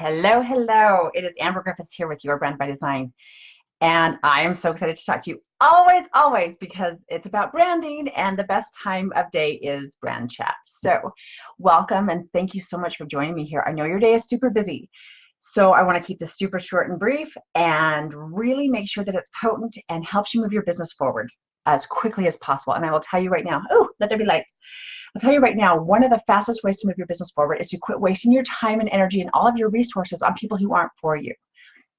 Hello, hello. It is Amber Griffiths here with Your Brand by Design. And I am so excited to talk to you always, always, because it's about branding and the best time of day is brand chat. So welcome and thank you so much for joining me here. I know your day is super busy. So I want to keep this super short and brief and really make sure that it's potent and helps you move your business forward as quickly as possible. And I will tell you right now, oh, let there be light. I'll tell you right now, one of the fastest ways to move your business forward is to quit wasting your time and energy and all of your resources on people who aren't for you,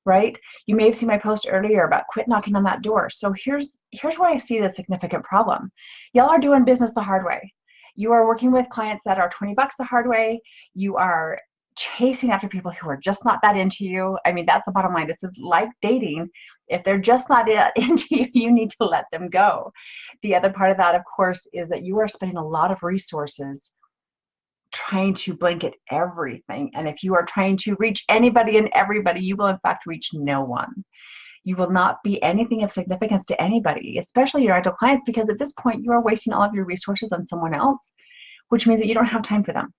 right? You may have seen my post earlier about quit knocking on that door. So here's where I see the significant problem. Y'all are doing business the hard way. You are working with clients that are 20 bucks the hard way. You are chasing after people who are just not that into you. I mean, that's the bottom line. This is like dating. If they're just not into you, you need to let them go. The other part of that, of course, is that you are spending a lot of resources trying to blanket everything. And if you are trying to reach anybody and everybody, you will in fact reach no one. You will not be anything of significance to anybody, especially your ideal clients, because at this point you are wasting all of your resources on someone else, which means that you don't have time for them.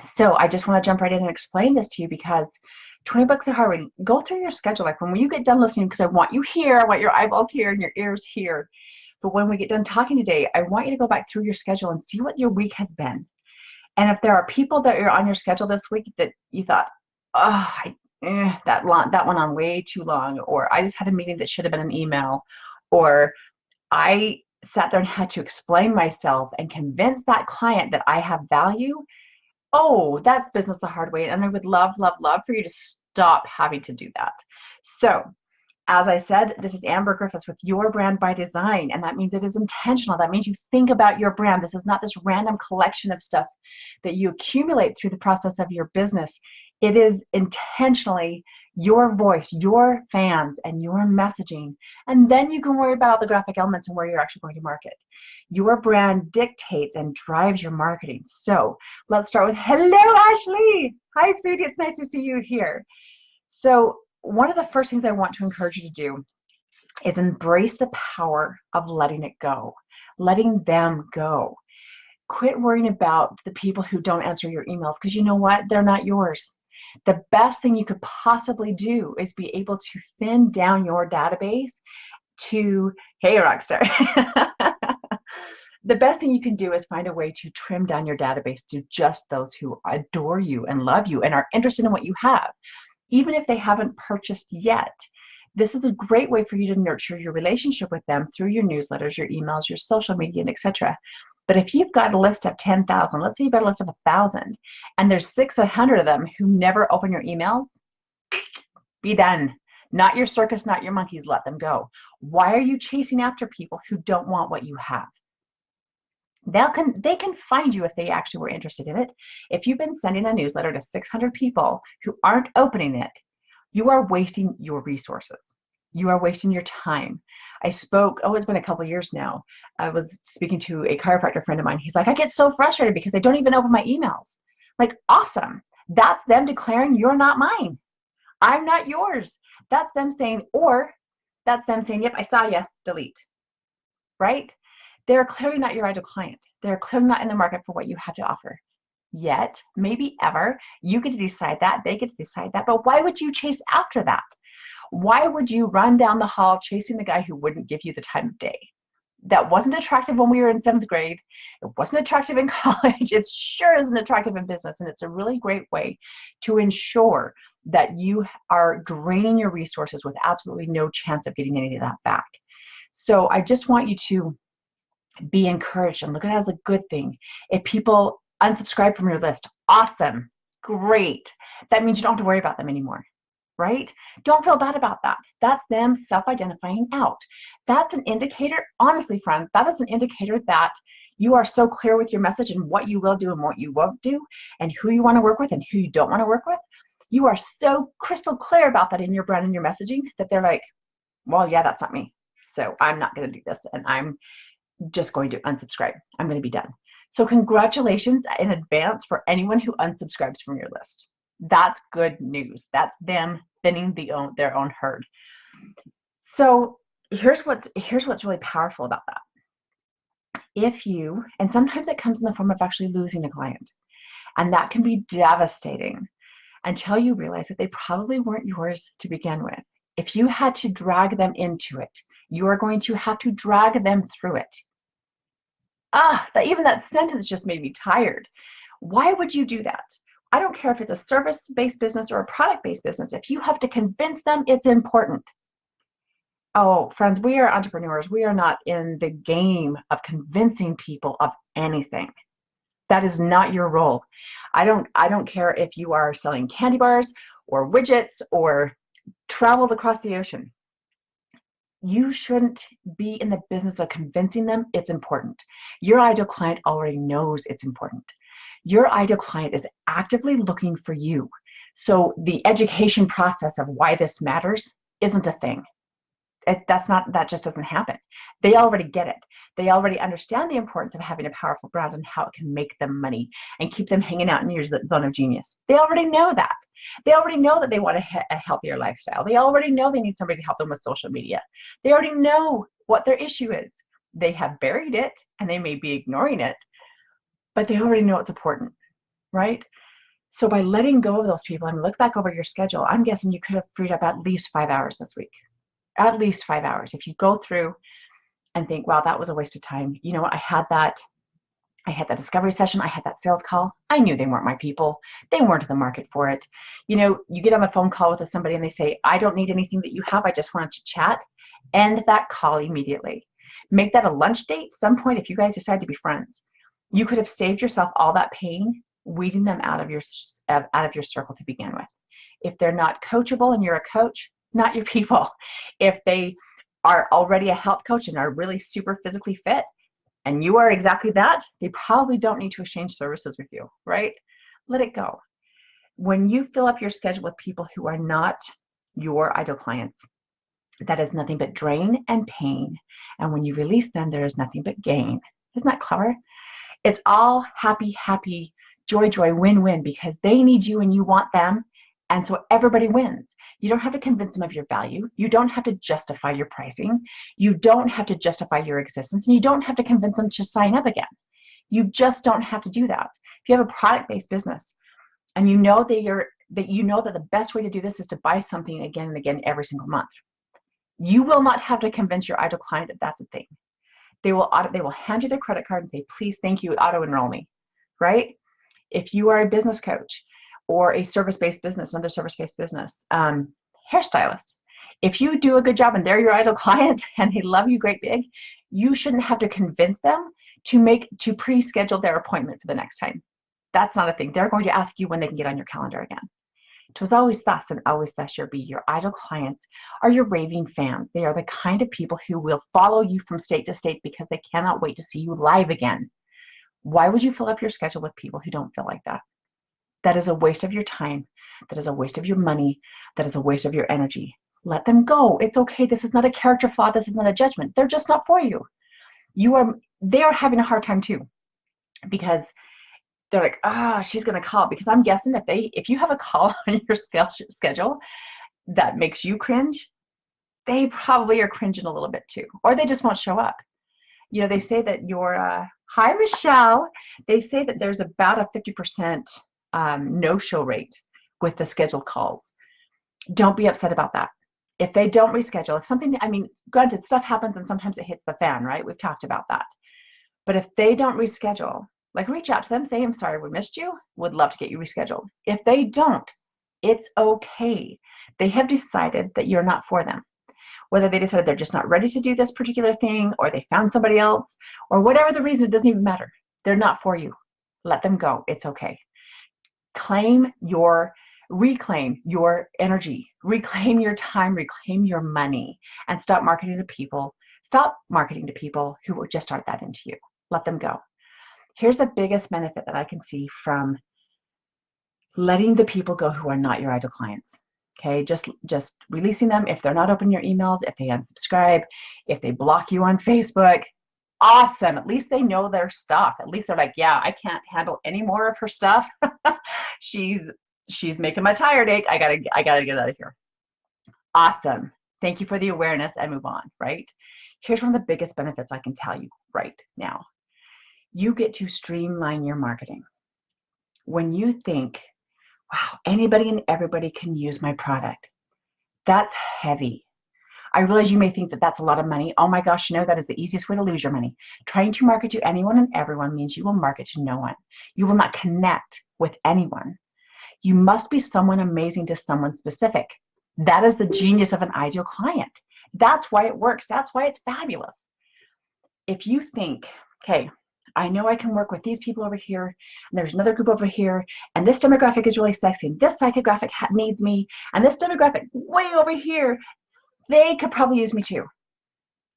So I just want to jump right in and explain this to you because 20 bucks a hard way. Go through your schedule. Like when you get done listening, because I want you here, I want your eyeballs here and your ears here. But when we get done talking today, I want you to go back through your schedule and see what your week has been. And if there are people that are on your schedule this week that you thought, oh, that went on way too long, or I just had a meeting that should have been an email, or I sat there and had to explain myself and convince that client that I have value. Oh, that's business the hard way. And I would love, love, love for you to stop having to do that. So as I said, this is Amber Griffiths with Your Brand by Design, and that means it is intentional. That means you think about your brand. This is not this random collection of stuff that you accumulate through the process of your business. It is intentionally your voice, your fans, and your messaging. And then you can worry about all the graphic elements and where you're actually going to market. Your brand dictates and drives your marketing. So let's start with, hello, Ashley. Hi, sweetie. It's nice to see you here. So one of the first things I want to encourage you to do is embrace the power of letting it go, letting them go. Quit worrying about the people who don't answer your emails because you know what? They're not yours. The best thing you could possibly do is be able to thin down your database to, hey, Rockstar. The best thing you can do is find a way to trim down your database to just those who adore you and love you and are interested in what you have. Even if they haven't purchased yet, this is a great way for you to nurture your relationship with them through your newsletters, your emails, your social media, and etc. But if you've got a list of 10,000, let's say you've got a list of 1,000, and there's 600 of them who never open your emails, be done. Not your circus, not your monkeys, let them go. Why are you chasing after people who don't want what you have? They can find you if they actually were interested in it. If you've been sending a newsletter to 600 people who aren't opening it, you are wasting your resources. You are wasting your time. I spoke, it's been a couple years now. I was speaking to a chiropractor friend of mine. He's like, I get so frustrated because they don't even open my emails. Like, awesome. That's them declaring you're not mine. I'm not yours. That's them saying, yep, I saw you, delete, right? They're clearly not your ideal client. They're clearly not in the market for what you have to offer yet, maybe ever. You get to decide that. They get to decide that. But why would you chase after that? Why would you run down the hall chasing the guy who wouldn't give you the time of day? That wasn't attractive when we were in 7th grade. It wasn't attractive in college. It sure isn't attractive in business. And it's a really great way to ensure that you are draining your resources with absolutely no chance of getting any of that back. So I just want you to be encouraged and look at it as a good thing. If people unsubscribe from your list, awesome, great. That means you don't have to worry about them anymore, right? Don't feel bad about that. That's them self-identifying out. That's an indicator, honestly, friends, that is an indicator that you are so clear with your message and what you will do and what you won't do and who you want to work with and who you don't want to work with. You are so crystal clear about that in your brand and your messaging that they're like, well, yeah, that's not me. So I'm not going to do this and I'm just going to unsubscribe. I'm going to be done. So congratulations in advance for anyone who unsubscribes from your list. That's good news. That's them thinning their own herd. So here's what's really powerful about that. And sometimes it comes in the form of actually losing a client, and that can be devastating. until you realize that they probably weren't yours to begin with. If you had to drag them into it, you are going to have to drag them through it. Even that sentence just made me tired. Why would you do that? I don't care if it's a service-based business or a product-based business. If you have to convince them, it's important. Oh, friends, we are entrepreneurs. We are not in the game of convincing people of anything. That is not your role. I don't care if you are selling candy bars or widgets or travels across the ocean. You shouldn't be in the business of convincing them it's important. Your ideal client already knows it's important. Your ideal client is actively looking for you. So the education process of why this matters isn't a thing. That just doesn't happen. They already get it. They already understand the importance of having a powerful brand and how it can make them money and keep them hanging out in your zone of genius. They already know that. They already know that they want a healthier lifestyle. They already know they need somebody to help them with social media. They already know what their issue is. They have buried it and they may be ignoring it, but they already know it's important, right? So by letting go of those people and look back over your schedule, I'm guessing you could have freed up at least 5 hours this week. At least 5 hours. If you go through and think, wow, that was a waste of time. You know what? I had that discovery session. I had that sales call. I knew they weren't my people. They weren't in the market for it. You know, you get on a phone call with somebody and they say, I don't need anything that you have. I just wanted to chat. End that call immediately. Make that a lunch date. Some point, if you guys decide to be friends, you could have saved yourself all that pain, weeding them out of your circle to begin with. If they're not coachable and you're a coach, not your people. If they are already a health coach and are really super physically fit and you are exactly that, they probably don't need to exchange services with you, right? Let it go. When you fill up your schedule with people who are not your ideal clients, that is nothing but drain and pain. And when you release them, there is nothing but gain. Isn't that clever? It's all happy, happy, joy, joy, win-win, because they need you and you want them. And so everybody wins. You don't have to convince them of your value. You don't have to justify your pricing. You don't have to justify your existence. And you don't have to convince them to sign up again. You just don't have to do that. If you have a product-based business and you know that the best way to do this is to buy something again and again every single month, you will not have to convince your ideal client that that's a thing. They will hand you their credit card and say, please, thank you, auto-enroll me, right? If you are a business coach, or a service-based business, another service-based business, hairstylist. If you do a good job and they're your ideal client and they love you great big, you shouldn't have to convince them to pre-schedule their appointment for the next time. That's not a thing. They're going to ask you when they can get on your calendar again. 'Twas always thus and always thus shall be. Your ideal clients are your raving fans. They are the kind of people who will follow you from state to state because they cannot wait to see you live again. Why would you fill up your schedule with people who don't feel like that? That is a waste of your time. That is a waste of your money. That is a waste of your energy. Let them go. It's okay. This is not a character flaw. This is not a judgment. They're just not for you. They are having a hard time too, because they're like, she's going to call. Because I'm guessing if you have a call on your schedule that makes you cringe, they probably are cringing a little bit too, or they just won't show up. You know, they say that hi, Michelle. They say that there's about a 50% no-show rate with the scheduled calls. Don't be upset about that. If they don't reschedule, if something, granted, stuff happens and sometimes it hits the fan, right? We've talked about that. But if they don't reschedule, like reach out to them, say, I'm sorry we missed you. Would love to get you rescheduled. If they don't, it's okay. They have decided that you're not for them. Whether they decided they're just not ready to do this particular thing, or they found somebody else, or whatever the reason, it doesn't even matter. They're not for you. Let them go. It's okay. Reclaim your energy, reclaim your time, reclaim your money, and stop marketing to people who just aren't that into you. Let them go. Here's the biggest benefit that I can see from letting the people go who are not your ideal clients. Okay, just releasing them. If they're not opening your emails, if they unsubscribe, if they block you on Facebook, awesome. At least they know their stuff. At least they're like, yeah, I can't handle any more of her stuff. She's making my tired ache. I gotta get out of here. Awesome. Thank you for the awareness, and move on, right? Here's one of the biggest benefits I can tell you right now. You get to streamline your marketing. When you think, wow, anybody and everybody can use my product. That's heavy. I realize you may think that that's a lot of money. Oh my gosh, no, that is the easiest way to lose your money. Trying to market to anyone and everyone means you will market to no one. You will not connect with anyone. You must be someone amazing to someone specific. That is the genius of an ideal client. That's why it works. That's why it's fabulous. If you think, okay, I know I can work with these people over here, and there's another group over here, and this demographic is really sexy, and this psychographic needs me, and this demographic way over here, they could probably use me too.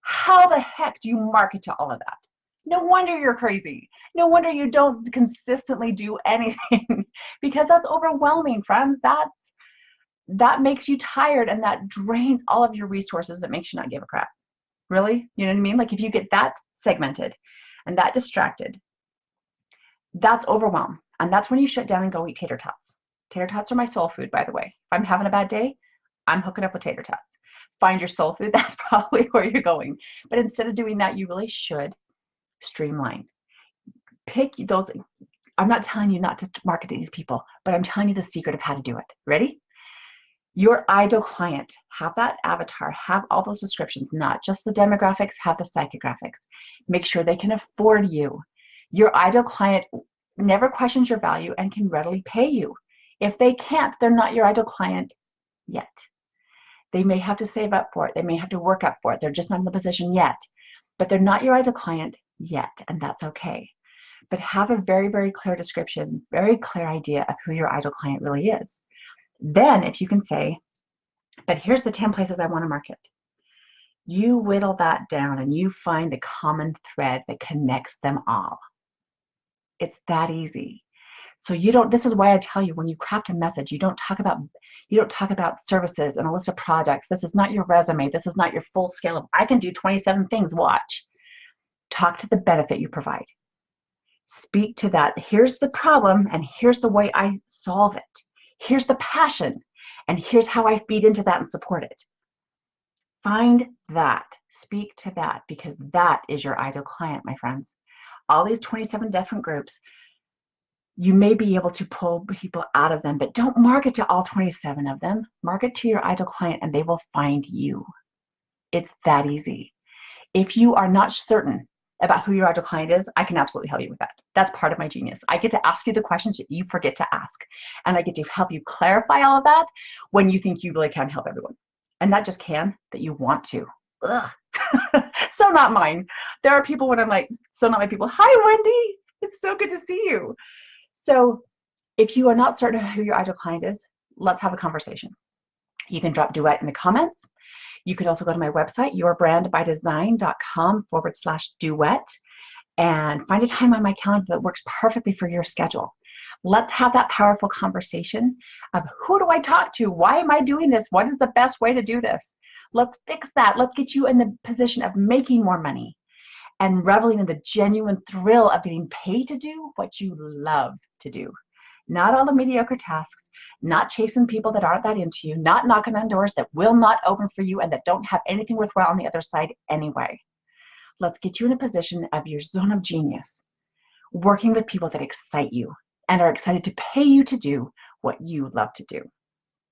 How the heck do you market to all of that? No wonder you're crazy. No wonder you don't consistently do anything because that's overwhelming, friends. That makes you tired and that drains all of your resources. That makes you not give a crap. Really? You know what I mean? Like if you get that segmented and that distracted, that's overwhelm. And that's when you shut down and go eat tater tots. Tater tots are my soul food, by the way. If I'm having a bad day, I'm hooking up with tater tots. Find your soul food. That's probably where you're going. But instead of doing that, you really should streamline. Pick those. I'm not telling you not to market to these people, but I'm telling you the secret of how to do it. Ready? Your ideal client, have that avatar, have all those descriptions, not just the demographics, have the psychographics. Make sure they can afford you. Your ideal client never questions your value and can readily pay you. If they can't, they're not your ideal client yet. They may have to save up for it. They may have to work up for it. They're just not in the position yet. But they're not your ideal client yet, and that's okay. But have a very, very clear description, very clear idea of who your ideal client really is. Then if you can say, but here's the 10 places I want to market. You whittle that down and you find the common thread that connects them all. It's that easy. So this is why I tell you, when you craft a message, you don't talk about services and a list of products. This is not your resume. This is not your full scale of, I can do 27 things, watch. Talk to the benefit you provide. Speak to that. Here's the problem and here's the way I solve it. Here's the passion and here's how I feed into that and support it. Find that, speak to that, because that is your ideal client, my friends. All these 27 different groups, you may be able to pull people out of them, but don't market to all 27 of them. Market to your ideal client and they will find you. It's that easy. If you are not certain about who your ideal client is, I can absolutely help you with that. That's part of my genius. I get to ask you the questions that you forget to ask. And I get to help you clarify all of that when you think you really can help everyone. And not just can, that you want to. Ugh. So not mine. There are people when I'm like, so not my people. Hi, Wendy. It's so good to see you. So if you are not certain who your ideal client is, let's have a conversation. You can drop Duet in the comments. You could also go to my website, yourbrandbydesign.com/duet, and find a time on my calendar that works perfectly for your schedule. Let's have that powerful conversation of who do I talk to? Why am I doing this? What is the best way to do this? Let's fix that. Let's get you in the position of making more money and reveling in the genuine thrill of getting paid to do what you love to do. Not all the mediocre tasks, not chasing people that aren't that into you, not knocking on doors that will not open for you and that don't have anything worthwhile on the other side anyway. Let's get you in a position of your zone of genius, working with people that excite you and are excited to pay you to do what you love to do.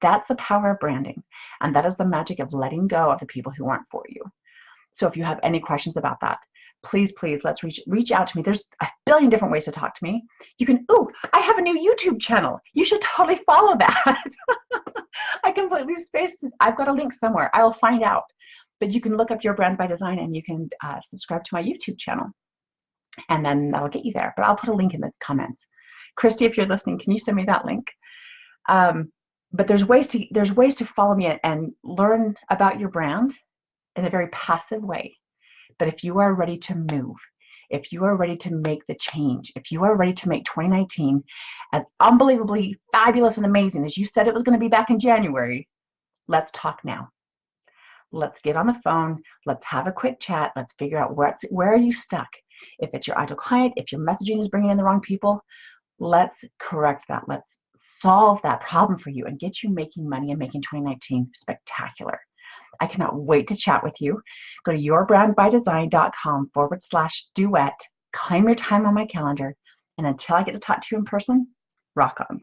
That's the power of branding, and that is the magic of letting go of the people who aren't for you. So if you have any questions about that, please, let's reach out to me. There's a billion different ways to talk to me. You can, I have a new YouTube channel. You should totally follow that. I completely spaced this. I've got a link somewhere. I will find out. But you can look up Your Brand by Design and you can subscribe to my YouTube channel. And then that'll get you there. But I'll put a link in the comments. Christy, if you're listening, can you send me that link? But there's ways to follow me and learn about your brand in a very passive way. But if you are ready to move, if you are ready to make the change, if you are ready to make 2019 as unbelievably fabulous and amazing as you said it was going to be back in January, let's talk now. Let's get on the phone. Let's have a quick chat. Let's figure out where are you stuck. If it's your ideal client, if your messaging is bringing in the wrong people, let's correct that. Let's solve that problem for you and get you making money and making 2019 spectacular. I cannot wait to chat with you. Go to yourbrandbydesign.com/duet. Claim your time on my calendar. And until I get to talk to you in person, rock on.